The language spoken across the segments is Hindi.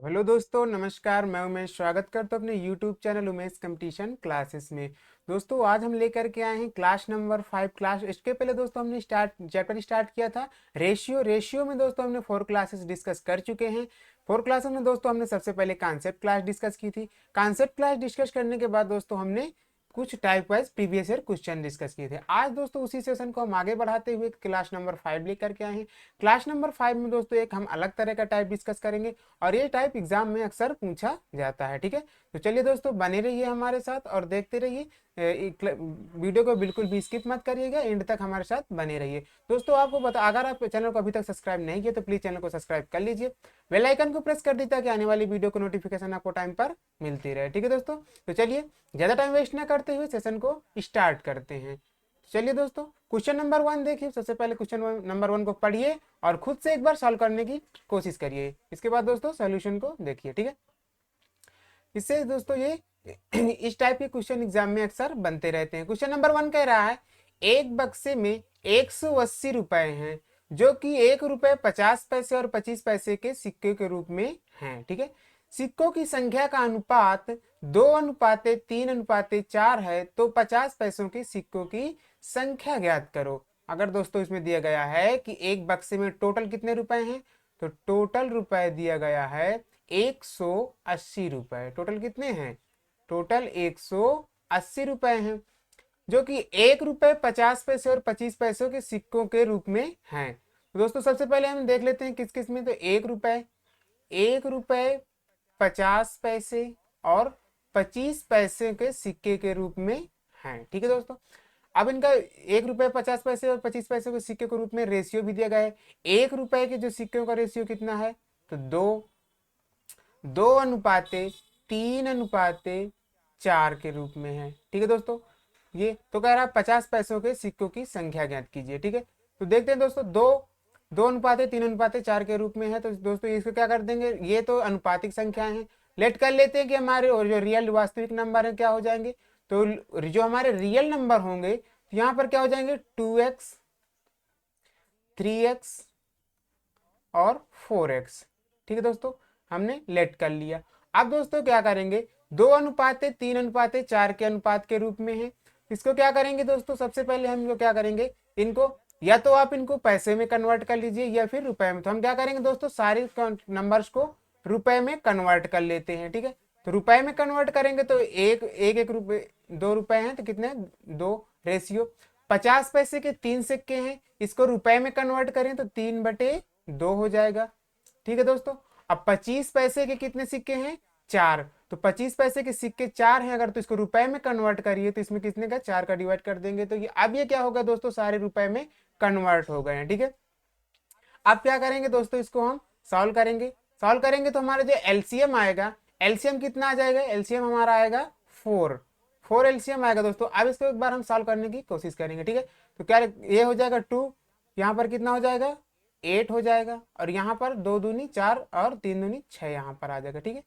हेलो दोस्तों, नमस्कार। मैं उमेश स्वागत करता हूँ अपने YouTube channel Umesh competition classes में। दोस्तों आज हम लेकर के आए हैं क्लास नंबर 5 क्लास। इसके पहले दोस्तों हमने चैप्टर स्टार्ट किया था रेशियो में। दोस्तों हमने 4 क्लासेस डिस्कस कर चुके हैं। 4 क्लासेस में दोस्तों हमने सबसे पहले कॉन्सेप्ट क्लास डिस्कस की थी। कॉन्सेप्ट क्लास डिस्कस करने के बाद दोस्तों हमने कुछ type wise previous year question discuss किए थे। आज दोस्तों उसी सेशन को हम आगे बढ़ाते हुए क्लास नंबर 5 लेकर के आए हैं। क्लास नंबर 5 में दोस्तों एक हम अलग तरह का टाइप डिस्कस करेंगे और ये टाइप एग्जाम में अक्सर पूछा जाता है। ठीक है, तो चलिए दोस्तों बने रहिए हमारे साथ और देखते रहिए। वीडियो को बिल्कुल भी स्किप मत करिएगा, एंड तक हमारे साथ बने रहिए। दोस्तों आपको बता, अगर आप चैनल को अभी तक सब्सक्राइब नहीं किया तो प्लीज चैनल को सब्सक्राइब कर लीजिए, बेल आइकन को प्रेस कर दीजिए ताकि आने वाली वीडियो को नोटिफिकेशन आपको टाइम पर मिलती रहे। ठीक है दोस्तों, तो चलिए ज्यादा टाइम वेस्ट ना करते हुए सेशन को स्टार्ट करते हैं। चलिए दोस्तों क्वेश्चन नंबर 1 देखिए। सबसे पहले क्वेश्चन नंबर 1 को पढ़िए और खुद से एक बार सॉल्व करने की कोशिश करिए। इसके बाद दोस्तों सॉल्यूशन को देखिए। ठीक है, इससे दोस्तों ये इस टाइप के क्वेश्चन एग्जाम में अक्सर बनते रहते हैं। क्वेश्चन नंबर 1 कह रहा है एक बक्से में 180 रुपए हैं जो कि 1 रुपए 50 पैसे और 25 पैसे के सिक्के के रूप में हैं। ठीक है, सिक्कों की संख्या का अनुपात 2:3:4 है, तो 50 पैसों के सिक्कों की संख्या ज्ञात करो। अगर दोस्तों इसमें दिया गया है कि एक बक्से में टोटल कितने रुपए हैं, तो टोटल रुपए दिया गया है 180 रुपए। टोटल कितने हैं, टोटल 180 रुपए हैं जो कि 1 रुपए 50 पैसे और 25 पैसों के सिक्कों के रूप में हैं। तो दोस्तों सबसे पहले हम देख लेते हैं किस किस में। तो 1 रुपए 50 पैसे और 25 पैसे के सिक्के के रूप में हैं। ठीक है दोस्तों, अब इनका 1 रुपए 50 पैसे और 25 पैसे के सिक्के के रूप में रेशियो भी दिया गया है। 1 रुपए के जो सिक्कों का रेशियो कितना है, तो 2:3:4 के रूप में है। ठीक है दोस्तों, ये तो कह रहा है 50 पैसों के सिक्कों की संख्या ज्ञात कीजिए। ठीक है, तो देखते हैं दोस्तों 2:3:4 के रूप में है। तो दोस्तों इसको क्या कर देंगे, ये तो अनुपातिक संख्याएं हैं। लेट कर लेते हैं कि हमारे और जो रियल वास्तविक नंबर है क्या हो जाएंगे। तो जो हमारे रियल नंबर होंगे तो यहाँ पर क्या हो जाएंगे, 2x 3x और 4x। ठीक है दोस्तों, हमने लेट कर लिया। अब दोस्तों क्या करेंगे, 2:3:4 के अनुपात के रूप में है। इसको क्या करेंगे दोस्तों, सबसे पहले हम लोग क्या करेंगे, इनको या तो आप इनको पैसे में कन्वर्ट कर लीजिए या फिर रुपए में। तो हम क्या करेंगे दोस्तों, सारे नंबर्स को रुपए में कन्वर्ट कर लेते हैं। ठीक है, तो रुपए में कन्वर्ट करेंगे तो एक रुपए 2 रुपए हैं तो कितने, 2 रेशियो। 50 पैसे के 3 सिक्के हैं, इसको रुपए में कन्वर्ट करें तो 3/2 हो जाएगा। ठीक है दोस्तों, अब 25 पैसे के कितने सिक्के हैं, 4। तो 25 पैसे के सिक्के 4 हैं, अगर तो इसको रुपए में कन्वर्ट करिए तो इसमें कितने का 4 का डिवाइड कर देंगे तो ये अब ये क्या होगा दोस्तों, सारे रुपए में कन्वर्ट हो गए हैं। ठीक है, अब क्या करेंगे दोस्तों, इसको हम सॉल्व करेंगे तो हमारा जो एलसीएम आएगा, एलसीएम कितना आ जाएगा, एलसीएम हमारा आएगा 4 एलसीएम आएगा दोस्तों। अब इसको एक बार हम सॉल्व करने की कोशिश करेंगे। ठीक है, तो क्या ये हो जाएगा 2, यहाँ पर कितना हो जाएगा 8 हो जाएगा, और यहाँ पर 2 दूनी 4 और 3 दूनी 6 यहाँ पर आ जाएगा। ठीक है,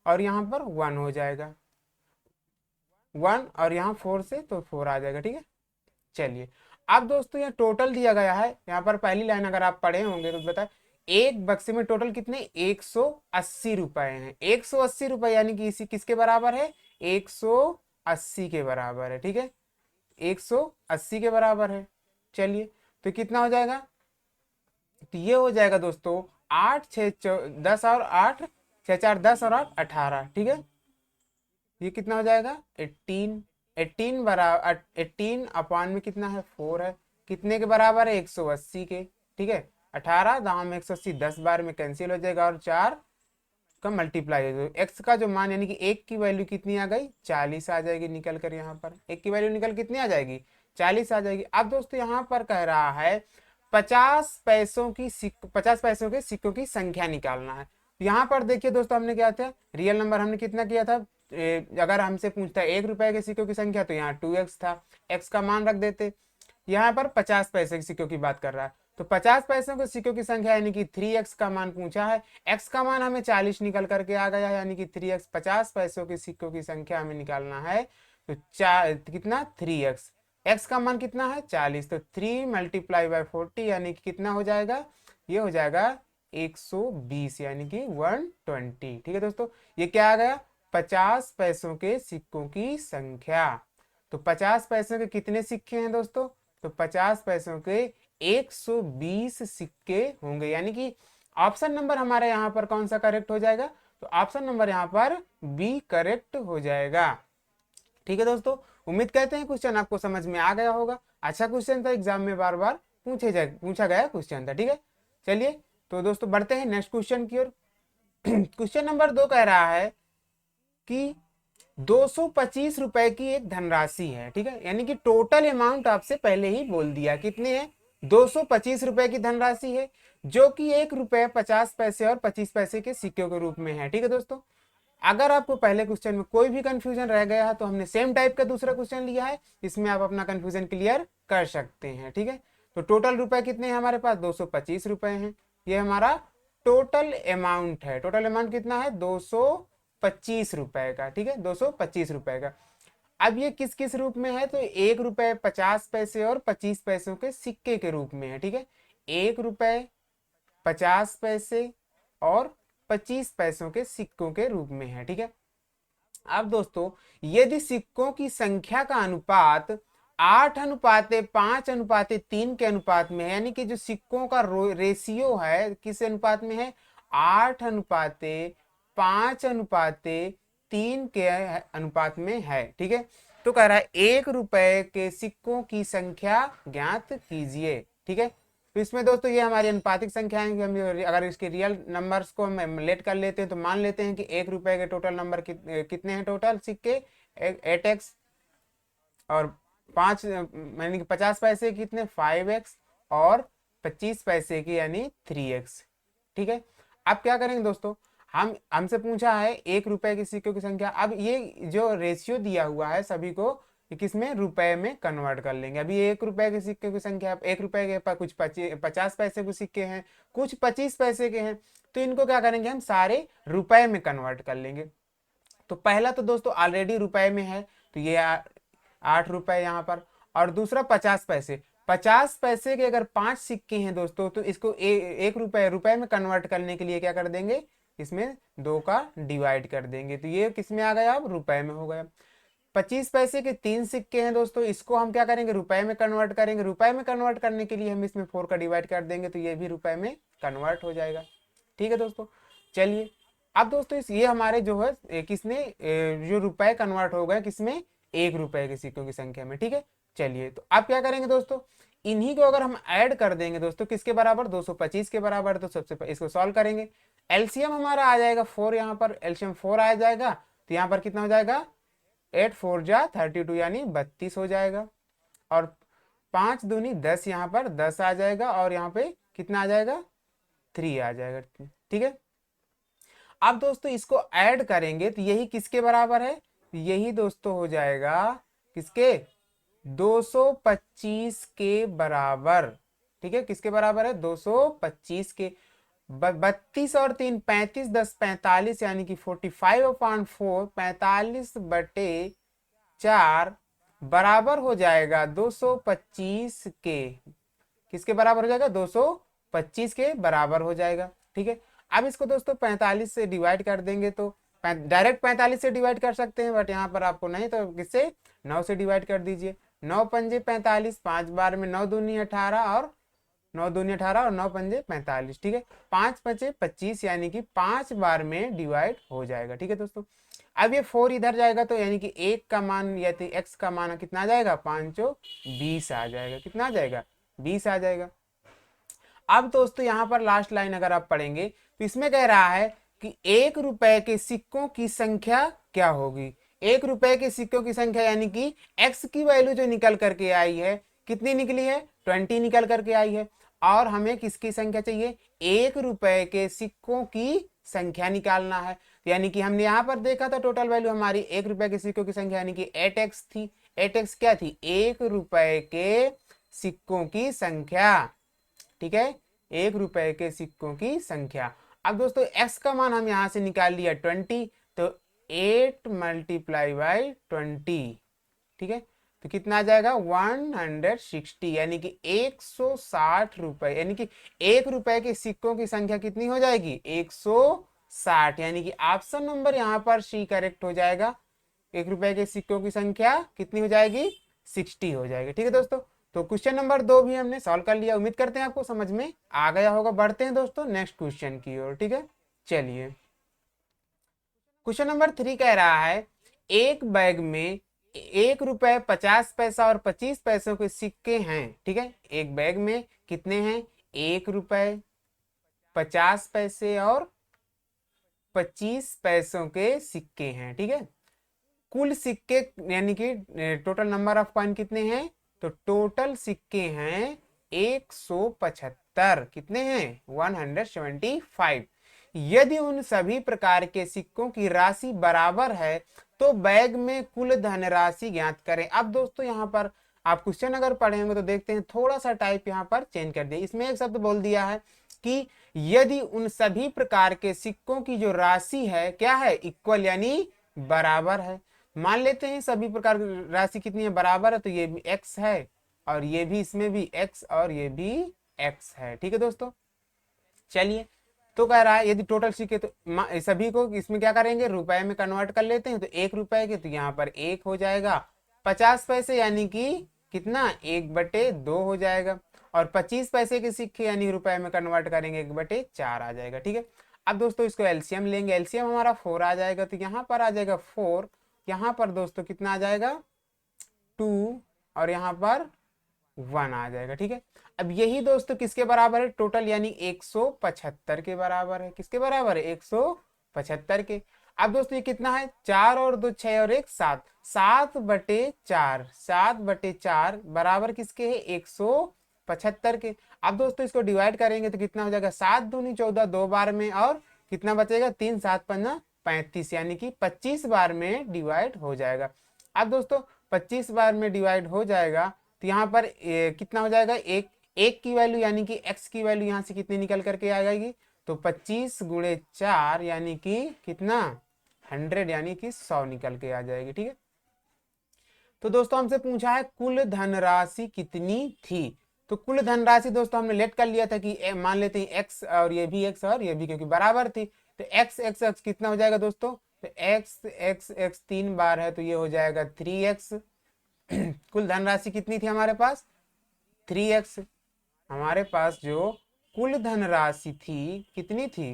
और यहाँ पर 1 हो जाएगा 1, और यहाँ 4 से तो 4 आ जाएगा। ठीक है, चलिए अब दोस्तों यहाँ टोटल दिया गया है। यहाँ पर पहली लाइन अगर आप पढ़े होंगे तो बताए एक बक्से में टोटल कितने 180 रुपए हैं। 180 रुपए यानी कि इसी किसके बराबर है, 180 के बराबर है। ठीक है, 180 के बराबर है। चलिए तो कितना हो जाएगा, तो ये हो जाएगा दोस्तों 8 6 10 और 8 6 4 10 और 8 18। ठीक है, ये कितना हो जाएगा 18। 18 बराबर 18 अपान में कितना है 4 है, कितने के बराबर है 180 के। ठीक है, 18 दाम में 180 10 बार में कैंसिल हो जाएगा और 4 का मल्टीप्लाई हो जाएगा। एक्स का जो मान यानी कि एक की वैल्यू कितनी आ गई 40 आ जाएगी निकल कर। यहाँ पर एक की वैल्यू निकल कितनी आ जाएगी 40 आ जाएगी। अब दोस्तों यहाँ पर कह रहा है 50 पैसों के सिक्कों की संख्या निकालना है। यहाँ पर देखिए दोस्तों हमने क्या था, रियल नंबर हमने कितना किया था, अगर हमसे पूछता है 1 रुपए के सिक्कों की संख्या तो यहाँ 2x था, x का मान रख देते। यहाँ पर 50 पैसे के सिक्कों की बात कर रहा है तो 50 पैसों के सिक्कों की संख्या यानी कि 3x का मान पूछा है। x का मान हमें 40 निकल करके आ गया है, यानी कि 3x 50 पैसों के सिक्कों की संख्या हमें निकालना है। तो कितना 3x, x का मान कितना है 40, तो 3 × 40 यानी कि कितना हो जाएगा, ये हो जाएगा 120 यानी कि 120। ठीक है दोस्तों, ये क्या आ गया, 50 पैसों के सिक्कों की संख्या। तो 50 पैसों के कितने सिक्के हैं दोस्तों, तो 50 पैसों के 120 सिक्के होंगे, यानी कि ऑप्शन नंबर हमारा यहाँ पर कौन सा करेक्ट हो जाएगा, तो ऑप्शन नंबर यहाँ पर बी करेक्ट हो जाएगा। ठीक है दोस्तों, उम्मीद करते हैं क्वेश्चन आपको समझ में आ गया होगा। अच्छा क्वेश्चन था, एग्जाम में बार बार पूछा गया क्वेश्चन था। ठीक है, चलिए तो दोस्तों बढ़ते हैं नेक्स्ट क्वेश्चन की ओर। क्वेश्चन नंबर 2 कह रहा है कि 225 रुपए की एक धनराशि है। ठीक है, यानी कि टोटल अमाउंट आपसे पहले ही बोल दिया कितने हैं, 225 रुपए की धनराशि है, जो कि 1 रुपए 50 पैसे और 25 पैसे के सिक्कों के रूप में है। ठीक है दोस्तों, अगर आपको पहले क्वेश्चन में कोई भी कंफ्यूजन रह गया है तो हमने सेम टाइप का दूसरा क्वेश्चन लिया है, इसमें आप अपना कंफ्यूजन क्लियर कर सकते हैं। ठीक है, तो टोटल रुपए कितने हैं हमारे पास, 225 रुपए हैं, ये हमारा टोटल अमाउंट है। टोटल अमाउंट कितना है, 225 रुपए का। ठीक है, 225 रुपए का। अब ये किस किस रूप में है, तो 1 रुपए 50 पैसे और 25 पैसों के सिक्के के रूप में है। ठीक है, 1 रुपए 50 पैसे और 25 पैसों के सिक्कों के रूप में है। ठीक है, अब दोस्तों यदि सिक्कों की संख्या का अनुपात 8:5:3 के अनुपात में है, यानी कि जो सिक्कों का रेशियो है किस अनुपात में है, 8:5:3 के अनुपात में है। ठीक है, तो कह रहा है 1 रुपए के सिक्कों की संख्या ज्ञात कीजिए। ठीक है, तो इसमें दोस्तों ये हमारी अनुपातिक संख्या है, हम अगर इसके रियल नंबर्स को हम लेट कर लेते हैं तो मान लेते हैं कि 1 रुपए के टोटल नंबर कितने हैं, टोटल सिक्के 8x, और 5 यानी कि 50 पैसे कितने 5x, और 25 पैसे की यानी 3x। ठीक है, अब क्या करेंगे दोस्तों, हमसे पूछा है 1 रुपए के सिक्कों की संख्या। अब ये जो रेशियो दिया हुआ है सभी को किसमें, रुपए में कन्वर्ट कर लेंगे। अभी 1 रुपए के सिक्के की संख्या, 1 रुपए के कुछ 50 पैसे के सिक्के हैं, कुछ 25 पैसे के हैं, तो इनको क्या करेंगे, हम सारे रुपए में कन्वर्ट कर लेंगे। तो पहला तो दोस्तों ऑलरेडी रुपए में है, तो ये 8 रुपए यहाँ पर, और दूसरा 50 पैसे। 50 पैसे के अगर 5 सिक्के हैं दोस्तों, तो इसको 1 रुपए रुपए में कन्वर्ट करने के लिए क्या कर देंगे, इसमें 2 का डिवाइड कर देंगे, तो ये किस में आ गया, अब रुपए में हो गया। 25 पैसे के 3 सिक्के हैं दोस्तों, इसको हम क्या करेंगे, रुपए में कन्वर्ट करेंगे। रुपए में कन्वर्ट करने के लिए हम इसमें 4 का डिवाइड कर देंगे, तो ये भी रुपए में कन्वर्ट हो जाएगा। ठीक है दोस्तों, चलिए अब दोस्तों ये हमारे जो है किसने जो रुपए कन्वर्ट हो गए किसमें, 1 रुपए के सिक्कों की संख्या में। ठीक है, चलिए तो अब क्या करेंगे दोस्तों, इन्हीं को अगर हम ऐड कर देंगे दोस्तों किसके बराबर, 225 के बराबर, तो सबसे इसको सॉल्व करेंगे। एलसीएम हमारा आ जाएगा 4, यहाँ पर एलसीएम 4 आ जाएगा, तो यहाँ पर कितना हो जाएगा, 8 4 जा 32 यानी 32 हो जाएगा, और 5 दूनी 10 यहाँ पर 10 आ जाएगा, और यहाँ पे कितना आ जाएगा, 3 आ जाएगा। ठीक है, अब दोस्तों इसको ऐड करेंगे तो यही किसके बराबर है, यही दोस्तों हो जाएगा किसके, 225 के बराबर। ठीक है, किसके बराबर है, 225 के। 32 और 3 35, 10 45 यानी कि 45/4, 45/4 बराबर हो जाएगा 225 के। किसके बराबर हो जाएगा, 225 के बराबर हो जाएगा। ठीक है, अब इसको दोस्तों 45 से डिवाइड कर देंगे, तो डायरेक्ट 45 से डिवाइड कर सकते हैं, बट यहाँ पर आपको नहीं, तो किससे, 9 से डिवाइड कर दीजिए। 9 पंजे 45, 5 बार में 9 दूनी 18, और 9 दूनी 18 और 9 पंजे 45। ठीक है, 5 पंजे 25 यानी कि 5 बार में डिवाइड हो जाएगा। ठीक है दोस्तों, अब ये 4 इधर जाएगा, तो यानी कि 1 का मान या तो x का मान कितना आ जाएगा, 5 20 आ जाएगा। कितना आ जाएगा, 20 आ जाएगा। अब दोस्तों यहाँ पर लास्ट लाइन अगर आप पढ़ेंगे तो इसमें कह रहा है कि 1 रुपए के सिक्कों की संख्या क्या होगी। 1 रुपए के सिक्कों की संख्या यानी कि x की वैल्यू जो निकल करके आई है, कितनी निकली है, 20 निकल करके आई है, और हमें किसकी संख्या चाहिए, 1 रुपए के सिक्कों की संख्या निकालना है। यानी कि हमने यहाँ पर देखा था टोटल वैल्यू हमारी 1 रुपए के सिक्कों की संख्या यानी कि 8x थी। 8x क्या थी, 1 रुपए के सिक्कों की संख्या। ठीक है, 1 रुपए के सिक्कों की संख्या। अब दोस्तों x का मान हम यहां से निकाल लिया 20, तो 8 × 20। ठीक है, तो कितना आ जाएगा 160, यानी कि 160 रुपए, यानी कि 1 रुपए के सिक्कों की संख्या कितनी हो जाएगी 160, यानी कि ऑप्शन नंबर यहाँ पर सी करेक्ट हो जाएगा। 1 रुपए के सिक्कों की संख्या कितनी हो जाएगी 60 हो जाएगी। ठीक है दोस्तों, तो क्वेश्चन नंबर 2 भी हमने सॉल्व कर लिया। उम्मीद करते हैं आपको समझ में आ गया होगा। बढ़ते हैं दोस्तों नेक्स्ट क्वेश्चन की ओर। ठीक है, चलिए क्वेश्चन नंबर 3 कह रहा है एक बैग में 1 रुपए 50 पैसा और 25 पैसों के सिक्के हैं। ठीक है, एक बैग में कितने हैं 1 रुपए 50 पैसे और 25 पैसों के सिक्के हैं। ठीक है, कुल सिक्के यानी कि टोटल नंबर ऑफ कॉइन कितने हैं, तो टोटल सिक्के हैं 175। कितने हैं 175। यदि उन सभी प्रकार के सिक्कों की राशि बराबर है तो बैग में कुल धनराशि ज्ञात करें। अब दोस्तों यहाँ पर आप क्वेश्चन अगर पढ़ेंगे तो देखते हैं थोड़ा सा टाइप यहाँ पर चेंज कर दिया। इसमें एक शब्द बोल दिया है कि यदि उन सभी प्रकार के सिक्कों की जो राशि है क्या है इक्वल यानी बराबर है। मान लेते हैं सभी प्रकार की राशि कितनी है बराबर है, तो ये भी x है और ये भी इसमें भी x और ये भी x है। ठीक है दोस्तों, चलिए तो कह रहा है यदि टोटल सिक्के तो सभी को इसमें क्या करेंगे रुपए में कन्वर्ट कर लेते हैं। तो 1 रुपए के तो यहाँ पर 1 हो जाएगा, 50 पैसे यानी कि कितना 1/2 हो जाएगा, और 25 पैसे के सिक्के यानी रुपए में कन्वर्ट करेंगे 1/4 आ जाएगा। ठीक है, अब दोस्तों इसको एलसीएम लेंगे, एलसीएम हमारा 4 आ जाएगा, तो यहाँ पर आ जाएगा 4, यहाँ पर दोस्तों कितना आ जाएगा 2 और यहाँ पर 1 आ जाएगा। ठीक है, अब यही दोस्तों किसके बराबर है टोटल यानी 175 के बराबर है। किसके बराबर है 175 के। अब दोस्तों ये कितना है 4 और 2 6 और 1 7, 7/4, 7/4 बराबर किसके है 175 के। अब दोस्तों इसको डिवाइड करेंगे तो कितना हो जाएगा 7 दूनी 14, 2 बार में और कितना बचेगा 3 7 5 35, यानी कि 25 बार में डिवाइड हो जाएगा। अब दोस्तों 25 बार में डिवाइड हो जाएगा तो यहाँ पर कितना हो जाएगा एक की वैल्यू यानी कि x की वैल्यू यहाँ से कितनी निकल करके आ जाएगी, तो 25 गुणे 4 यानी कि कितना 100 यानी कि 100 निकल के आ जाएगी। ठीक है, तो दोस्तों हमसे पूछा है कुल धनराशि कितनी थी। तो कुल धनराशि दोस्तों हमने लेट कर लिया था कि मान लेते हैं x और ये भी x और ये भी क्योंकि बराबर थी, तो x x x कितना हो जाएगा दोस्तों, तो x x x 3 बार है तो ये हो जाएगा 3x। कुल धनराशि कितनी थी हमारे पास 3x। हमारे पास जो कुल धनराशि थी कितनी थी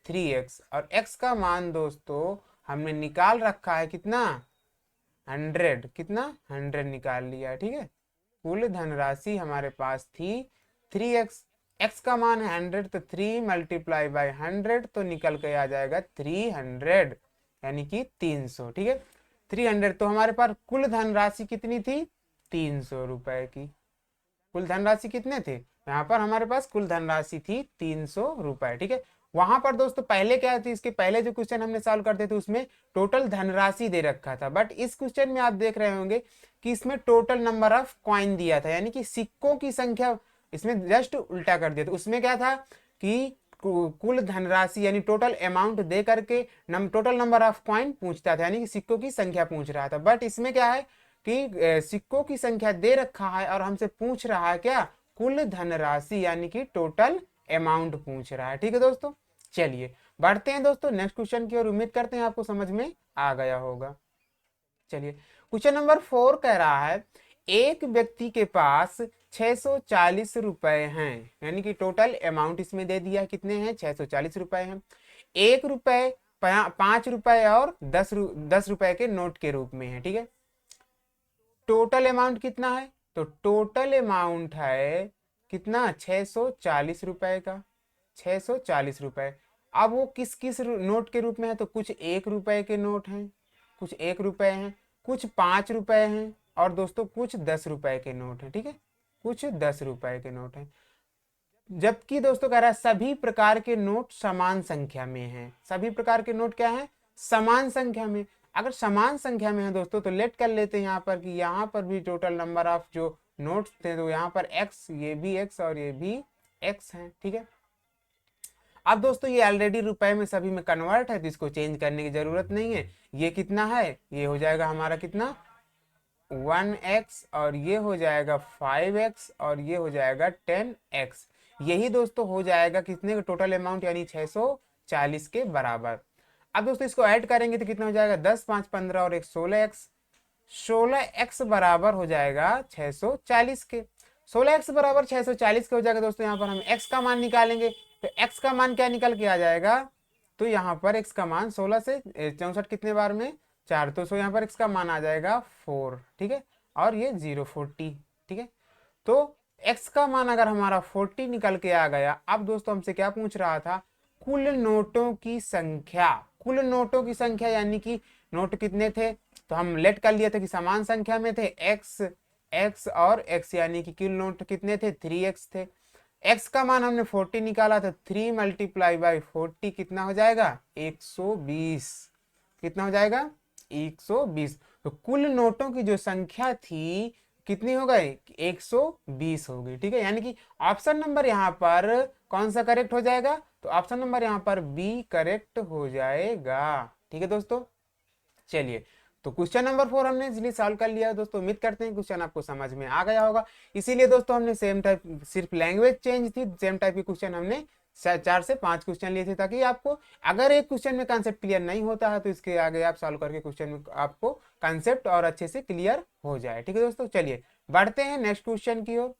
3x, और x का मान दोस्तों हमने निकाल रखा है कितना 100, कितना 100 निकाल लिया। ठीक है, कुल धनराशि हमारे पास थी 3x, x का मान है 100 तो 3 मल्टीप्लाई बाय 100 तो निकल के आ जाएगा 300 यानी कि 300। ठीक है, 300 तो हमारे पास कुल धनराशि कितनी थी 300 रुपए की। कुल धनराशि कितने थे यहाँ पर हमारे पास कुल धनराशि थी 300 रुपए। ठीक है, वहां पर दोस्तों पहले क्या थी इसके पहले जो क्वेश्चन हमने सॉल्व करते थे उसमें टोटल धनराशि दे रखा था, बट इस क्वेश्चन में आप देख रहे होंगे कि इसमें टोटल नंबर ऑफ कॉइन दिया था, यानी कि सिक्कों की संख्या इसमें जस्ट उल्टा कर दिया था। उसमें क्या था कि कुल धनराशि यानी टोटल अमाउंट दे करके टोटल नंबर ऑफ कॉइन पूछता था, यानी कि सिक्कों की संख्या पूछ रहा था। बट इसमें क्या है कि सिक्कों की संख्या दे रखा है और हमसे पूछ रहा है क्या कुल धनराशि यानी कि टोटल अमाउंट पूछ रहा है। ठीक है दोस्तों, चलिए बढ़ते हैं दोस्तों नेक्स्ट क्वेश्चन की ओर। उम्मीद करते हैं आपको समझ में आ गया होगा। चलिए क्वेश्चन नंबर 4 कह रहा है एक व्यक्ति के पास 640 रुपए हैं, यानी कि टोटल अमाउंट इसमें दे दिया कितने हैं 640 रुपए हैं। 1 रुपए 5 रुपए और 10 रुपए के नोट के रूप में है। ठीक है, टोटल अमाउंट कितना है, तो टोटल अमाउंट है कितना 640 रुपए का, 640 रुपए। अब वो किस किस नोट के रूप में है, तो कुछ 1 रुपए के नोट हैं, कुछ 1 रुपए हैं, कुछ 5 रुपए हैं और दोस्तों कुछ 10 रुपए के नोट हैं। ठीक है, कुछ 10 रुपए के नोट हैं। जबकि दोस्तों कह रहा है सभी प्रकार के नोट समान संख्या में हैं। सभी प्रकार के नोट क्या है समान संख्या में। अगर समान संख्या में है दोस्तों तो लेट कर लेते हैं यहाँ पर कि यहाँ पर भी टोटल नंबर ऑफ जो नोट्स थे तो यहाँ पर x, ये भी x और ये भी x है। ठीक है, अब दोस्तों ये ऑलरेडी रुपए में सभी में कन्वर्ट है तो इसको चेंज करने की जरूरत नहीं है। ये कितना है ये हो जाएगा हमारा कितना 1x और ये हो जाएगा 5x और ये हो जाएगा 10x। यही दोस्तों हो जाएगा कितने का टोटल अमाउंट, यानी 640 के बराबर। अब दोस्तों इसको ऐड करेंगे तो कितना हो जाएगा, 10 5 15 और एक 16x। 16x बराबर हो जाएगा 640 के। 16x बराबर 640 के हो जाएगा दोस्तों। यहाँ पर हम x का मान निकालेंगे तो x का मान क्या निकल के आ जाएगा, तो यहाँ पर x का मान 16 से 64 कितने बार में 4, तो सो यहाँ पर x का मान आ जाएगा 4, ठीक है। और ये 040, ठीक है। तो x का मान अगर हमारा 40 निकल के आ गया। अब दोस्तों हमसे क्या पूछ रहा था, कुल नोटों की संख्या। कुल नोटों की संख्या यानी कि नोट कितने थे, तो हम लेट कर लिए थे कि समान संख्या में थे x और x, यानी कि कुल नोट कितने थे, 3x थे। x का मान हमने 40 निकाला था, 3 मल्टीप्लाई बाई 40 कितना हो जाएगा, 120। कितना हो जाएगा, 120। तो कुल नोटों की जो संख्या थी कितनी हो गई, 120 हो गई, ठीक है। यानी कि ऑप्शन नंबर यहाँ पर कौन सा करेक्ट हो जाएगा, तो ऑप्शन नंबर यहाँ पर बी करेक्ट हो जाएगा, ठीक है दोस्तों। चलिए, तो क्वेश्चन नंबर 4 हमने इजीली सॉल्व कर लिया दोस्तों। उम्मीद करते हैं क्वेश्चन आपको समझ में आ गया होगा। इसीलिए दोस्तों हमने सेम टाइप, सिर्फ लैंग्वेज चेंज थी, सेम टाइप के क्वेश्चन हमने 4 से 5 क्वेश्चन लिए थे, ताकि आपको अगर एक क्वेश्चन में कंसेप्ट क्लियर नहीं होता है तो इसके आगे आप सॉल्व करके क्वेश्चन में आपको कंसेप्ट और अच्छे से क्लियर हो जाए, ठीक है दोस्तों। चलिए बढ़ते हैं नेक्स्ट क्वेश्चन की ओर।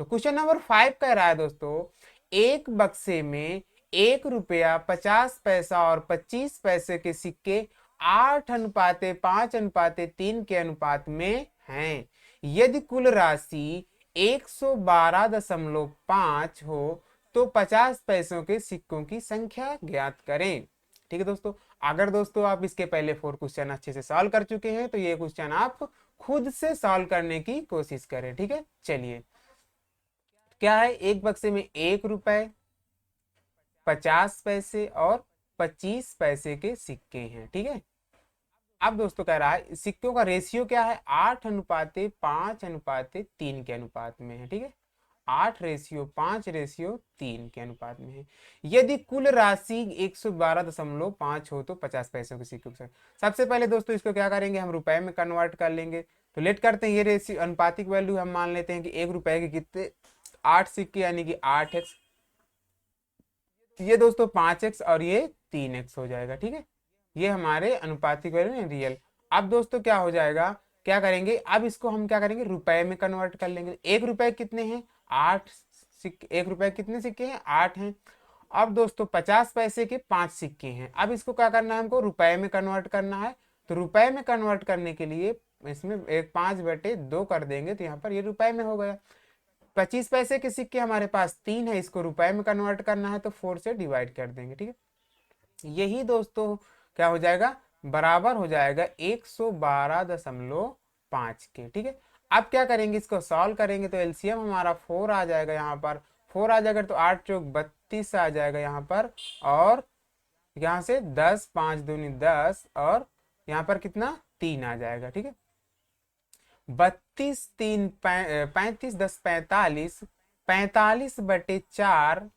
तो क्वेश्चन नंबर 5 कह रहा है दोस्तों, एक बक्से में 1 रुपया 50 पैसा और 25 पैसे के सिक्के 8:5:3 के अनुपात में हैं। यदि कुल राशि 112.5 हो तो 50 पैसों के सिक्कों की संख्या ज्ञात करें, ठीक है दोस्तों। अगर दोस्तों आप इसके पहले 4 क्वेश्चन अच्छे से सॉल्व कर चुके हैं तो ये क्वेश्चन आप खुद से सॉल्व करने की कोशिश करें, ठीक है। चलिए क्या है, एक बक्से में 1 रुपए 50 पैसे और 25 पैसे के सिक्के हैं, ठीक है। अब दोस्तों कह रहा है सिक्कों का रेशियो क्या है, 8:5:3 के अनुपात में है, ठीक है। 8:5:3 के अनुपात में है। यदि कुल राशि 112.5 हो तो 50 पैसों के सिक्कों के। सबसे पहले दोस्तों इसको क्या करेंगे, हम रुपए में कन्वर्ट कर लेंगे। तो लेट करते हैं, ये रेशियो अनुपातिक वैल्यू हम मान लेते हैं कि 1 रुपए के कितने 8 सिक्के, यानी कि 8x। ये दोस्तों 5x और ये 3x हो जाएगा, ठीक है। ये हमारे अनुपातिक वैल्यू है, रियल। अब दोस्तों क्या हो जाएगा, क्या करेंगे, अब इसको हम क्या करेंगे, रुपए में कन्वर्ट कर लेंगे। 1 रुपए कितने हैं, 8 सिक्के। 1 रुपए कितने सिक्के हैं, 8 हैं। अब दोस्तों 50 पैसे के 5 सिक्के हैं। अब इसको क्या करना है, हमको रुपए में कन्वर्ट करना है। तो रुपए में कन्वर्ट करने के लिए इसमें 5/2 कर देंगे, तो यहाँ पर ये रुपए में हो गया। 25 पैसे के सिक्के हमारे पास 3 है, इसको रुपए में कन्वर्ट करना है तो 4 से डिवाइड कर देंगे, ठीक है। यही दोस्तों क्या हो जाएगा, बराबर हो जाएगा 112.5 के, ठीक है। अब क्या करेंगे, इसको सॉल्व करेंगे तो एलसीएम हमारा 4 आ जाएगा, यहाँ पर 4 आ जाएगा तो 8 चौक 32 आ जाएगा यहाँ पर। और यहाँ से 10 5 दूनी 10 और यहाँ पर कितना 3 आ जाएगा, ठीक है। 32 3 35 10 45, 45/4,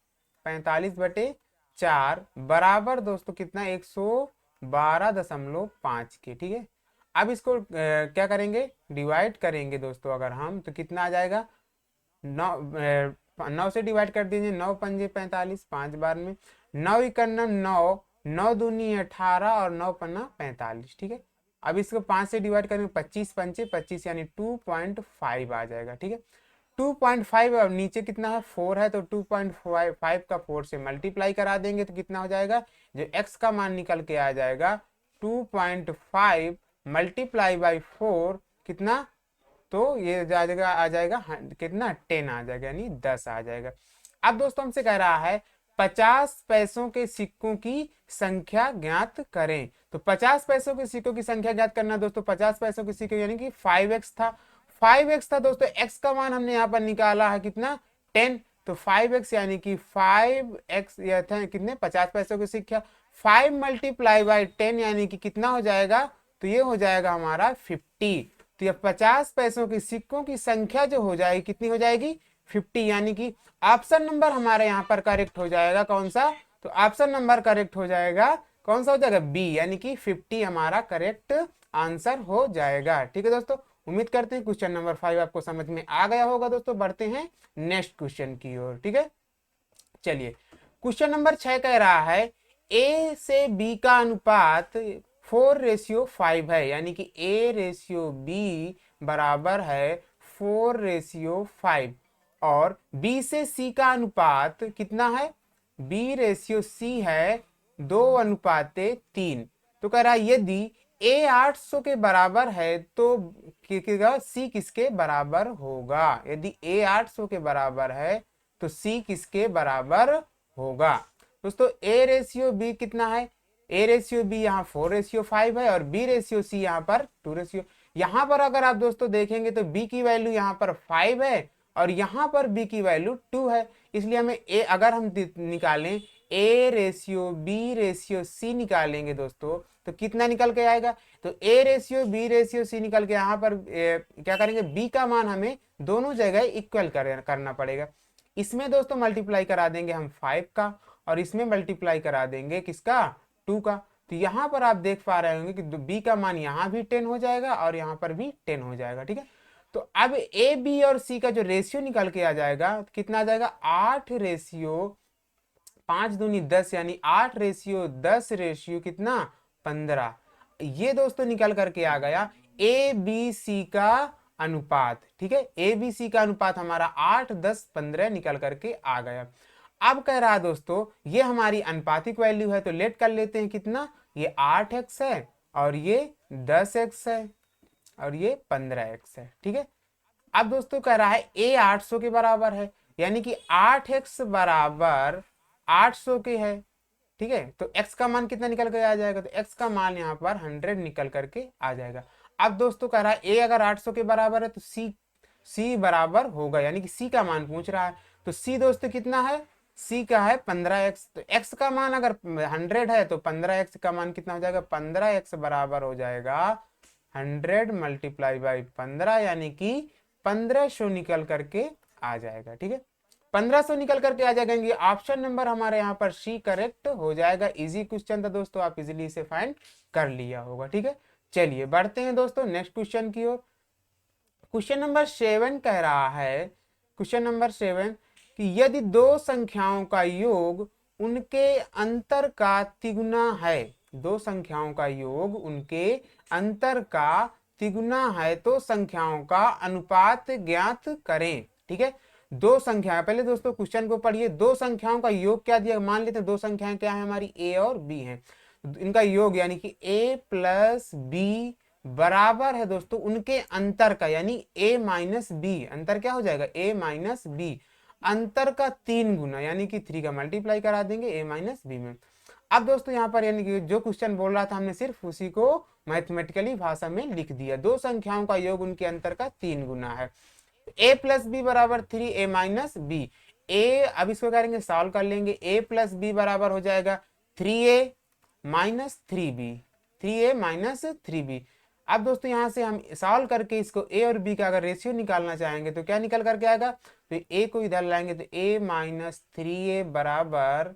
45/4 बराबर दोस्तों कितना 112.5 के, ठीक है। अब इसको क्या करेंगे, डिवाइड करेंगे दोस्तों अगर हम, तो कितना आ जाएगा 9 से डिवाइड कर दीजिए। 9 पंजे 45, 5 बार में 9 इकन्नम 9, 9 दूनी 18 और 9 पन्ना 45, ठीक है। अब इसको 5 से डिवाइड करेंगे, 25 पंचे 25, यानी 2.5 आ जाएगा, ठीक है। 2.5 और नीचे कितना है 4 है, तो 2.5 का 4 से मल्टीप्लाई करा देंगे तो कितना हो जाएगा, जो x का मान निकल के आ जाएगा 2.5 मल्टीप्लाई बाई 4 कितना, तो ये आ जाएगा कितना 10 आ जाएगा, यानी 10 आ जाएगा। अब दोस्तों हमसे कह रहा है 50 पैसों के सिक्कों की संख्या ज्ञात करें। तो 50 पैसों के सिक्कों की संख्या ज्ञात करना दोस्तों, 50 पैसों के सिक्के यानी कि 5x था, 5x था दोस्तों। x का मान हमने यहाँ पर निकाला है कितना 10, तो 5x यानी कि 5x यह था कितने 50 पैसों की सिक्का। 5 मल्टीप्लाई बाई 10 यानी कि कितना हो जाएगा, तो ये हो जाएगा हमारा 50। तो ये 50 पैसों की सिक्कों की संख्या जो हो जाएगी कितनी हो जाएगी 50, यानी कि ऑप्शन नंबर हमारे यहाँ पर करेक्ट हो जाएगा कौन सा, तो ऑप्शन नंबर करेक्ट हो जाएगा कौन सा हो जाएगा बी, यानी कि 50 हमारा करेक्ट आंसर हो जाएगा, ठीक है दोस्तों। उम्मीद करते हैं क्वेश्चन नंबर 5 आपको समझ में आ गया होगा दोस्तों। बढ़ते हैं नेक्स्ट क्वेश्चन की ओर, ठीक है। चलिए क्वेश्चन नंबर 6 कह रहा है ए से बी का अनुपात 4:5 है, यानी कि A/B बराबर है 4:5 और B से C का अनुपात कितना है, B/C है 2:3। तो कह रहा है यदि A 800 के बराबर है तो C किसके बराबर होगा। यदि A 800 के बराबर है तो C किसके बराबर होगा। दोस्तों A/B कितना है, A/B यहाँ 4:5 है और B/C यहाँ पर 2। यहाँ पर अगर आप दोस्तों देखेंगे तो B की वैल्यू यहाँ पर 5 है और यहाँ पर B की वैल्यू 2 है। इसलिए हमें अगर हम निकालें A/B/C निकालेंगे दोस्तों तो कितना निकल के आएगा। तो A/B/C निकल के यहाँ पर क्या करेंगे, B का मान हमें दोनों जगह इक्वल करना पड़ेगा। इसमें दोस्तों मल्टीप्लाई करा देंगे हम 5 का और इसमें मल्टीप्लाई करा देंगे किसका, 2 का। तो यहाँ पर आप देख पा रहे होंगे कि B का मान यहाँ भी 10 हो जाएगा और यहाँ पर भी 10 हो जाएगा, ठीक है। तो अब A, B और C का जो रेशियो निकल के आ जाएगा कितना आ जाएगा, 8:5 दूनी 10 यानी 8:10 कितना 15। ये दोस्तों निकल करके आ गया ABC का अनुपात, ठीक है। ABC का अनुपात हमारा 8, 10, 15 निकल करके आ गया। अब कह रहा है दोस्तों ये हमारी अनुपातिक वैल्यू है तो लेट कर लेते हैं कितना, ये 8x है और ये 10x है और ये 15x है, ठीक है। अब दोस्तों कह रहा है A 800 के बराबर है, यानी कि 8x बराबर 800 के है, ठीक है। तो x का मान कितना निकल के आ जाएगा, तो x का मान यहाँ पर 100 निकल करके आ जाएगा। अब दोस्तों कह रहा है A अगर 800 के बराबर है तो C बराबर होगा, यानी कि C का मान पूछ रहा है। तो C दोस्तों कितना है, C का है 15x। तो x का मान अगर 100 है तो 15x का मान कितना हो जाएगा, 15x बराबर हो जाएगा 100 मल्टीप्लाई बाई 15, यानी कि 1500 निकल करके आ जाएगा, ठीक है। 1500 निकल करके आ जाएंगे। ऑप्शन नंबर हमारे यहाँ पर C करेक्ट हो जाएगा। इजी क्वेश्चन था दोस्तों, आप इजीली इसे फाइंड कर लिया होगा, ठीक है। चलिए बढ़ते हैं दोस्तों नेक्स्ट क्वेश्चन की ओर। क्वेश्चन नंबर 7 कह रहा है, क्वेश्चन नंबर 7 कि यदि दो संख्याओं का योग उनके अंतर का तिगुना है, दो संख्याओं का योग उनके अंतर का तिगुना है तो संख्याओं का अनुपात ज्ञात करें, ठीक है। दो संख्याएं, पहले दोस्तों क्वेश्चन को पढ़िए। दो संख्याओं का योग क्या दिया, मान लेते हैं दो संख्याएं क्या है हमारी, A और B हैं। इनका योग यानी कि A प्लस B बराबर है दोस्तों उनके अंतर का, यानी A माइनस B, अंतर क्या हो जाएगा A माइनस B, अंतर का 3 गुना, यानी कि 3 का मल्टीप्लाई करा देंगे A माइनस B में। अब दोस्तों यहाँ पर यानी कि जो क्वेश्चन बोल रहा था हमने सिर्फ उसी को मैथमेटिकली भाषा में लिख दिया। दो संख्याओं का योग उनके अंतर का 3 गुना है। A प्लस बी बराबर 3A माइनस बी। अब इसको करेंगे सॉल्व कर लेंगे। A प्लस बी बराबर हो जाएगा 3A minus 3B, 3A minus 3B। अब दोस्तों यहाँ से हम सॉल्व करके इसको A और B का अगर रेशियो निकालना चाहेंगे तो क्या निकल करके आएगा, तो A को इधर लाएंगे तो A माइनस 3A बराबर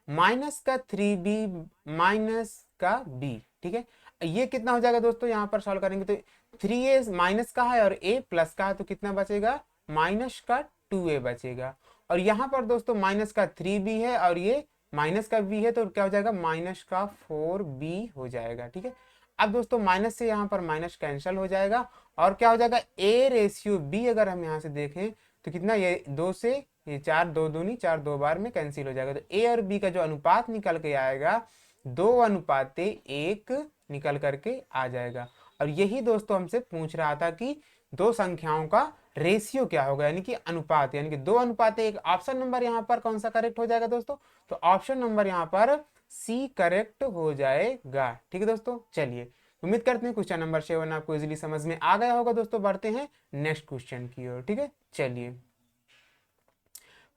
माइनस का 3B माइनस का B, ठीक है। ये कितना हो जाएगा दोस्तों, यहाँ पर सॉल्व करेंगे तो 3A माइनस का है और A प्लस का है तो कितना बचेगा, माइनस का 2A बचेगा। और यहाँ पर दोस्तों माइनस का 3B है और ये माइनस का B है तो क्या हो जाएगा, माइनस का 4B हो जाएगा, ठीक है। अब दोस्तों माइनस से यहाँ पर माइनस कैंसिल हो जाएगा और क्या हो जाएगा A रेशियो B, अगर हम यहाँ से देखें तो कितना, ये 2 से ये 4, 2 दूनी 4, 2 बार में कैंसिल हो जाएगा। तो A और B का जो अनुपात निकल के आएगा 2:1 निकल करके आ जाएगा। और यही दोस्तों हमसे पूछ रहा था कि दो संख्याओं का रेशियो क्या होगा, यानी कि अनुपात, यानी कि 2:1। ऑप्शन नंबर यहाँ पर कौन सा करेक्ट हो जाएगा दोस्तों, तो ऑप्शन नंबर यहाँ पर C करेक्ट हो जाएगा, ठीक है दोस्तों। चलिए उम्मीद करते हैं क्वेश्चन नंबर 7 आपको इजीली समझ में आ गया होगा दोस्तों। बढ़ते हैं नेक्स्ट क्वेश्चन की ओर, ठीक है। चलिए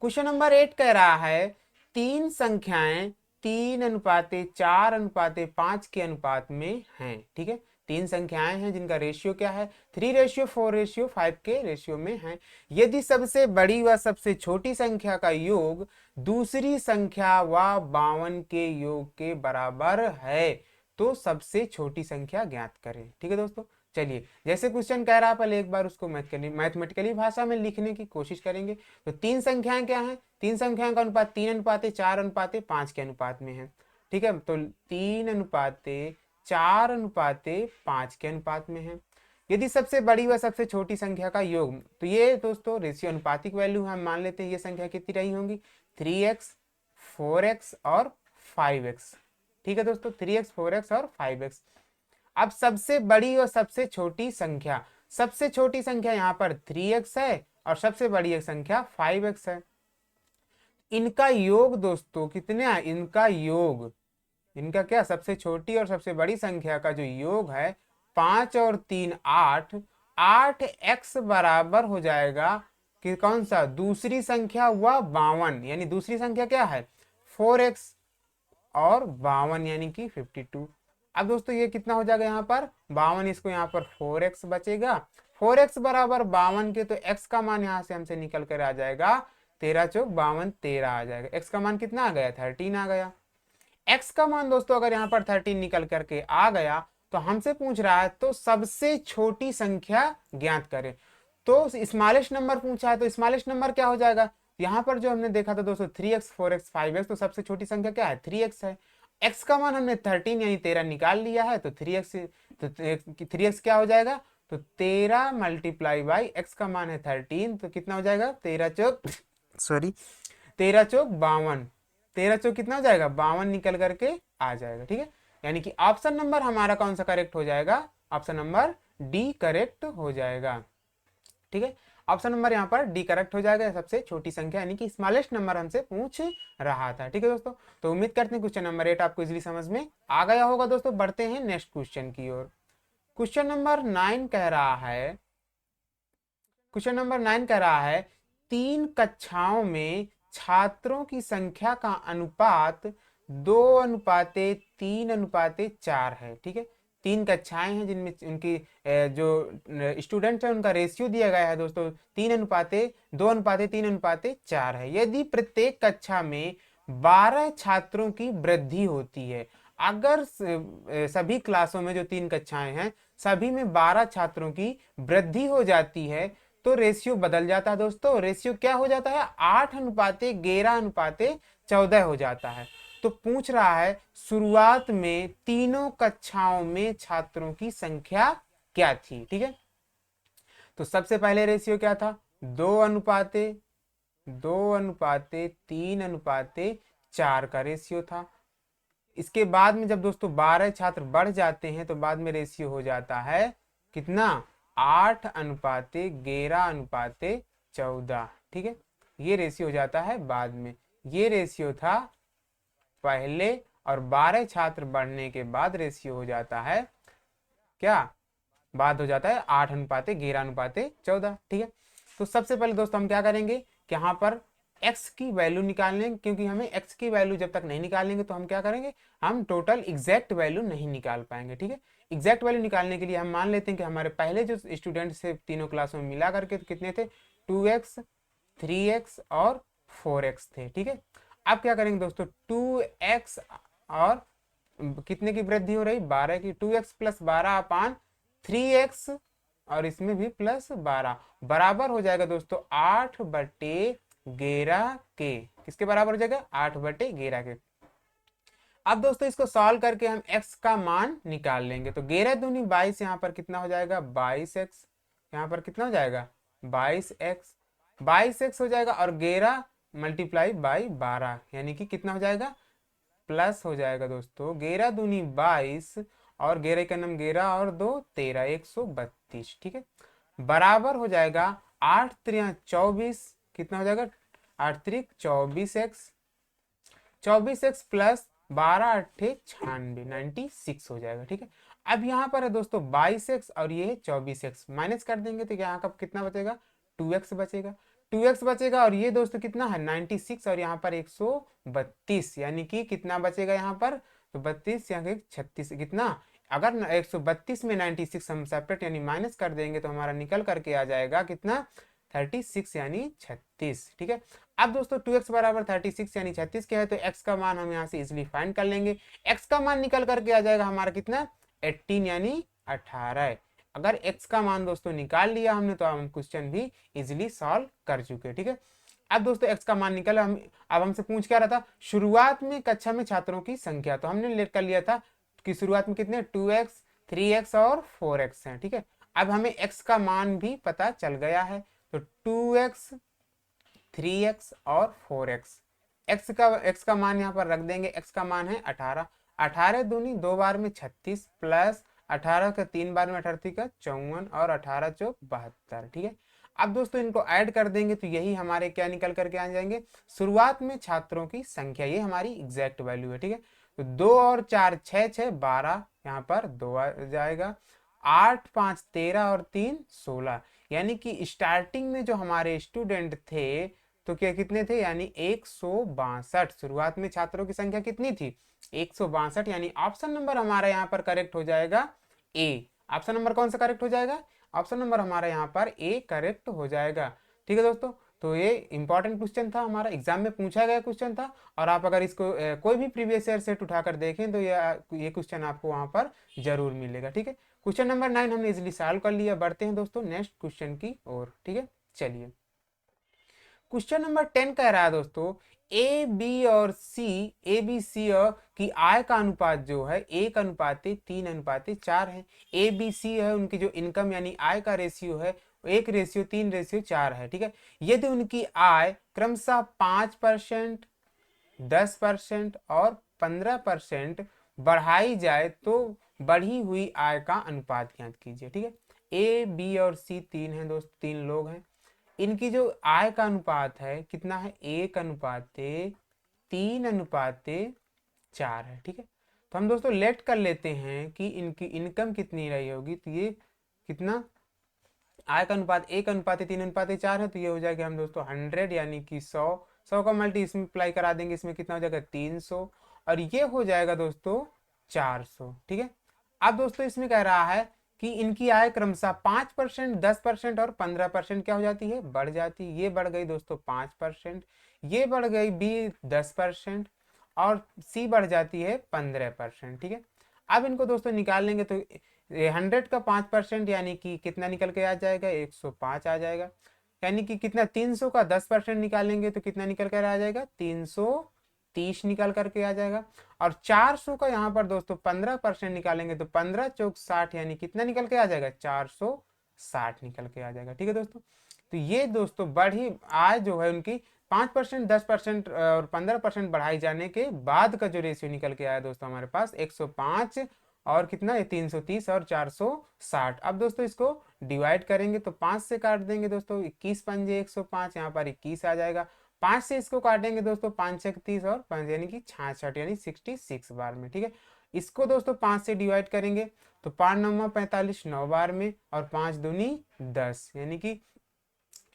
क्वेश्चन नंबर 8 कह रहा है तीन संख्याएं 3:4:5 के अनुपात में हैं, ठीक है। तीन संख्याएं हैं जिनका रेशियो क्या है, 3:4:5 के रेशियो में है। यदि सबसे बड़ी व सबसे छोटी संख्या का योग दूसरी संख्या व 52 के योग के बराबर है तो सबसे छोटी संख्या ज्ञात करें। ठीक है दोस्तों, चलिए जैसे क्वेश्चन कह रहा है पहले एक बार उसको मैथमेटिकली भाषा में लिखने की कोशिश करेंगे। तो तीन संख्याएं क्या हैं, तीन संख्याओं का अनुपात 3:4:5 के अनुपात में है। ठीक है, तो 3:4:5 के अनुपात में है। यदि सबसे बड़ी व सबसे छोटी संख्या का योग, तो ये दोस्तों रेशियो अनुपातिक वैल्यू हम मान लेते हैं ये संख्या कितनी रही होंगी, 3x 4x और 5x। ठीक है दोस्तों, 3x 4x और 5x। अब सबसे बड़ी और सबसे छोटी संख्या, सबसे छोटी संख्या यहाँ पर 3x है और सबसे बड़ी एक संख्या 5x है। इनका योग दोस्तों कितने है, इनका योग, इनका क्या, सबसे छोटी और सबसे बड़ी संख्या का जो योग है 5 और 3 8, 8x बराबर हो जाएगा कि कौन सा, दूसरी संख्या हुआ 52, यानी दूसरी संख्या क्या है 4x और 52 यानी कि 52। अब दोस्तों ये कितना हो जाएगा यहाँ पर 52, इसको यहाँ पर 4x बचेगा, 4x बराबर 52 के, तो x का मान यहाँ से हमसे निकल कर आ जाएगा 13 चौक 52, 13 आ जाएगा। x का मान कितना आ गया, 13 आ गया। x का मान दोस्तों अगर यहाँ पर 13 निकल करके आ गया तो हमसे पूछ रहा है तो सबसे छोटी संख्या ज्ञात करें। तो स्मॉलेस्ट नंबर पूछा है, तो स्मॉलेस्ट नंबर क्या हो जाएगा, यहाँ पर जो हमने देखा था दोस्तों 3x 4x 5x, तो सबसे छोटी संख्या क्या है 3x है। x का मान हमने 13 यानी 13 निकाल लिया है, तो 3x, तो 3x क्या हो जाएगा, तो 13 मल्टीप्लाई बाई x का मान है 13, तो कितना हो जाएगा 13 चौक 52, 13 चौक कितना हो जाएगा 52 निकल करके आ जाएगा। ठीक है, यानी कि ऑप्शन नंबर हमारा कौन सा करेक्ट हो जाएगा, ऑप्शन नंबर डी करेक्ट हो जाएगा। ठीक है, ऑप्शन नंबर यहाँ पर डी करेक्ट हो जाएगा, सबसे छोटी संख्या यानी कि स्मॉलेस्ट नंबर हमसे पूछ रहा था। ठीक है दोस्तों, तो उम्मीद करते हैं क्वेश्चन नंबर 8 आपको इजीली समझ में आ गया होगा। दोस्तों बढ़ते हैं नेक्स्ट क्वेश्चन की ओर। क्वेश्चन नंबर 9 कह रहा है, क्वेश्चन नंबर 9 कह रहा है 3 कक्षाओं में छात्रों की संख्या का अनुपात 2:3:4 है। ठीक है, 3 कक्षाएं हैं जिनमें उनकी जो स्टूडेंट है उनका रेशियो दिया गया है दोस्तों 2:3:4 है। यदि प्रत्येक कक्षा में 12 छात्रों की वृद्धि होती है, अगर सभी क्लासों में जो 3 कक्षाएं हैं सभी में 12 छात्रों की वृद्धि हो जाती है, तो रेशियो बदल जाता है दोस्तों। रेशियो क्या हो जाता है 8:11:14 हो जाता है। तो पूछ रहा है शुरुआत में तीनों कक्षाओं में छात्रों की संख्या क्या थी। ठीक है, तो सबसे पहले रेशियो क्या था 2:3:4 का रेशियो था। इसके बाद में जब दोस्तों 12 छात्र बढ़ जाते हैं तो बाद में रेशियो हो जाता है कितना 8:11:14। ठीक है, ये रेशियो हो जाता है बाद में, ये रेशियो था पहले, और 12 छात्र बढ़ने के बाद रेशियो हो जाता है क्या, बाद हो जाता है 8:11:14। ठीक है, तो सबसे पहले दोस्तों हम क्या करेंगे कि यहाँ पर x की वैल्यू निकालने, क्योंकि हमें x की वैल्यू जब तक नहीं निकालेंगे तो हम क्या करेंगे, हम टोटल एग्जैक्ट वैल्यू नहीं निकाल पाएंगे। ठीक है, एग्जैक्ट वैल्यू निकालने के लिए हम मान लेते हैं कि हमारे पहले जो स्टूडेंट से तीनों क्लासों में मिला करके तो कितने थे 2x 3x और 4x थे। ठीक है, अब क्या करेंगे दोस्तों 2x और कितने की वृद्धि हो रही 12 की, 2x + 12/3x और इसमें भी +12 बराबर हो जाएगा दोस्तों 8/11 के, किसके बराबर हो जाएगा 8/11 के। अब दोस्तों इसको सॉल्व करके हम x का मान निकाल लेंगे, तो 11 दूनी 22, यहाँ पर कितना हो जाएगा 22x, यहाँ पर कितना हो जाएगा 22x हो जाएगा, और 11 मल्टीप्लाई बाई 12 यानी कि कितना हो जाएगा प्लस हो जाएगा दोस्तों 11 दूनी 22 और 11 का नाम 11 और 2 13 132। ठीक है, बराबर हो जाएगा 8 3 24, कितना हो जाएगा 8 3 24x प्लस 12 8 96 96 हो जाएगा। ठीक है, अब यहाँ पर है दोस्तों 22x और ये 24x, माइनस कर देंगे तो यहाँ का कितना बचेगा 2x बचेगा, 2x बचेगा, और ये दोस्तों कितना है 96 और यहाँ पर 132, यानी कि कितना बचेगा यहाँ पर, तो 32 यहाँ 36, कितना, अगर 132 में 96 हम सेपरेट यानी माइनस कर देंगे तो हमारा निकल करके आ जाएगा कितना 36 यानी 36। ठीक है, अब दोस्तों 2x बराबर 36 यानी 36 क्या है, तो x का मान हम यहाँ से इजिली फाइंड कर लेंगे। x का मान निकल करके आ जाएगा हमारा कितना, 18 यानी 18 है। अगर x का मान दोस्तों निकाल लिया हमने तो हम क्वेश्चन भी इजिली सॉल्व कर चुके हैं। ठीक है, अब दोस्तों x का मान निकला, हम अब हमसे पूछ क्या रहा था, शुरुआत में कक्षा में छात्रों की संख्या, तो हमने लेट कर लिया था कि शुरुआत में कितने 2x 3x और 4x हैं। ठीक है, अब हमें x का मान भी पता चल गया है, तो 2x 3x और 4x, x का मान यहाँ पर रख देंगे, x का मान है 18, 18 दूनी 2 बार में 36 प्लस 18 का 3 बार में 38 का 54 और 18 चौक 72। ठीक है, अब दोस्तों इनको ऐड कर देंगे तो यही हमारे क्या निकल करके आ जाएंगे, शुरुआत में छात्रों की संख्या, ये हमारी एग्जैक्ट वैल्यू है। ठीक है, तो 2 और 4 6 6 12, यहाँ पर 2 आ जाएगा, 8 5 13 और 3 16, यानी कि स्टार्टिंग में जो हमारे स्टूडेंट थे तो क्या कितने थे, यानी 162। शुरुआत में छात्रों की संख्या कितनी थी, 162, यानी ऑप्शन नंबर हमारा यहाँ पर करेक्ट हो जाएगा ए। ऑप्शन नंबर कौन सा करेक्ट हो जाएगा, ऑप्शन नंबर हमारा यहाँ पर ए करेक्ट हो जाएगा। ठीक है दोस्तों, तो ये इंपॉर्टेंट क्वेश्चन था, हमारा एग्जाम में पूछा गया क्वेश्चन था, और आप अगर इसको कोई भी प्रीवियस ईयर सेट उठाकर देखें तो ये क्वेश्चन आपको वहां पर जरूर मिलेगा। ठीक है, क्वेश्चन नंबर 9 हमने इजिली सॉल्व कर लिया। बढ़ते हैं दोस्तों नेक्स्ट क्वेश्चन की ओर। ठीक है, चलिए क्वेश्चन नंबर 10 कह रहा है दोस्तों, ए बी और सी, ए बी सी की आय का अनुपात जो है 1:3:4 है। ए बी सी है उनकी जो इनकम यानी आय का रेशियो है 1:3:4 है। ठीक है, यदि उनकी आय क्रमशः 5%, 10% और 15% बढ़ाई जाए तो बढ़ी हुई आय का अनुपात ज्ञात कीजिए। ठीक है, ए बी और सी तीन है दोस्त, तीन लोग हैं, इनकी जो आय का अनुपात है कितना है, 1:3:4 है। ठीक है, तो हम दोस्तों लेट कर लेते हैं कि इनकी इनकम कितनी रही होगी, तो ये कितना, आय का अनुपात 1:3:4 है, तो ये हो जाएगा हम दोस्तों 100 यानी कि 100, 100 का मल्टी इसमें अप्लाई करा देंगे, इसमें कितना हो जाएगा 300, और ये हो जाएगा दोस्तों 400। ठीक है, अब दोस्तों इसमें कह रहा है कि इनकी आय क्रमशः 5%, 10% और 15% क्या हो जाती है, बढ़ जाती है। ये बढ़ गई दोस्तों 5%, ये बढ़ गई बी 10% और सी बढ़ जाती है 15%। ठीक है, अब इनको दोस्तों निकाल लेंगे तो 100 का 5% यानी कि कितना निकल के आ जाएगा, 105 आ जाएगा, यानी कि कितना 300 का 10% निकालेंगे तो कितना निकल कर आ जाएगा, 330 निकल करके आ जाएगा, और 400 का यहाँ पर दोस्तों 15% निकालेंगे तो 15 चौक 60 यानी कितना निकल के आ जाएगा, 460 निकल के आ जाएगा। ठीक है दोस्तों, तो ये दोस्तों बढ़ी आय जो है उनकी 5%, 10% और 15% बढ़ाई जाने के बाद का जो रेशियो निकल के आया दोस्तों हमारे पास 105 और कितना है 330 और 460। अब दोस्तों इसको डिवाइड करेंगे तो 5 से काट देंगे दोस्तों, 21 पंजे 105, यहाँ पर 21 आ जाएगा, 5 से इसको काटेंगे दोस्तों 5 6 30 और 5 यानी कि 66 यानी 66 बार में। ठीक है, इसको दोस्तों 5 से डिवाइड करेंगे तो 5 9 45 9 बार में, और 5 दूनी 10, यानी कि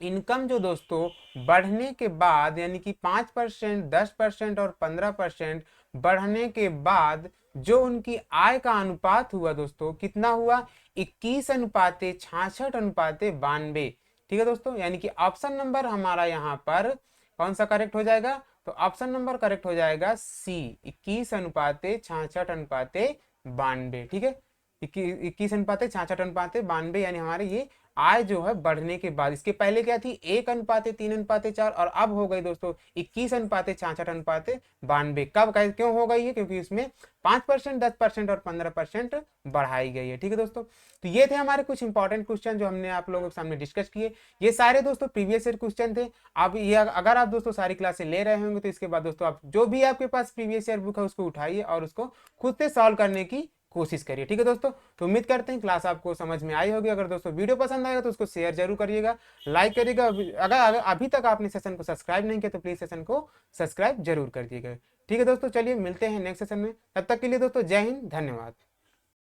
इनकम जो दोस्तों बढ़ने के बाद यानी कि 5%, 10% और 15% बढ़ने के बाद जो उनकी आय का अनुपात हुआ दोस्तों कितना हुआ, 21:66:92। ठीक है दोस्तों, यानी कि ऑप्शन नंबर हमारा यहाँ पर कौन सा करेक्ट हो जाएगा, तो ऑप्शन नंबर करेक्ट हो जाएगा सी, 21:66:92। ठीक है, 21:66:92, यानी हमारे ये आय जो है बढ़ने के बाद, इसके पहले क्या थी 1:3:4 और अब हो गई दोस्तों 21:66:92। कब क्यों हो गई है, क्योंकि इसमें 5%, 10% और 15% बढ़ाई गई है। ठीक है दोस्तों, तो ये थे हमारे कुछ इंपॉर्टेंट क्वेश्चन जो हमने आप लोगों के सामने डिस्कस किए। ये सारे दोस्तों प्रीवियस ईयर क्वेश्चन थे। अब ये अगर आप दोस्तों सारी क्लासें ले रहे होंगे तो इसके बाद दोस्तों आप जो भी आपके पास प्रीवियस ईयर बुक है उसको उठाइए और उसको खुद से सॉल्व करने की कोशिश करिए। ठीक है दोस्तों, तो उम्मीद करते हैं क्लास आपको समझ में आई होगी। अगर दोस्तों वीडियो पसंद आएगा तो उसको शेयर जरूर करिएगा, लाइक करिएगा। अगर अभी तक आपने सेशन को सब्सक्राइब नहीं किया तो प्लीज सेशन को सब्सक्राइब जरूर कर दिएगा। ठीक है दोस्तों, चलिए मिलते हैं नेक्स्ट सेशन में, तब तक के लिए दोस्तों जय हिंद, धन्यवाद।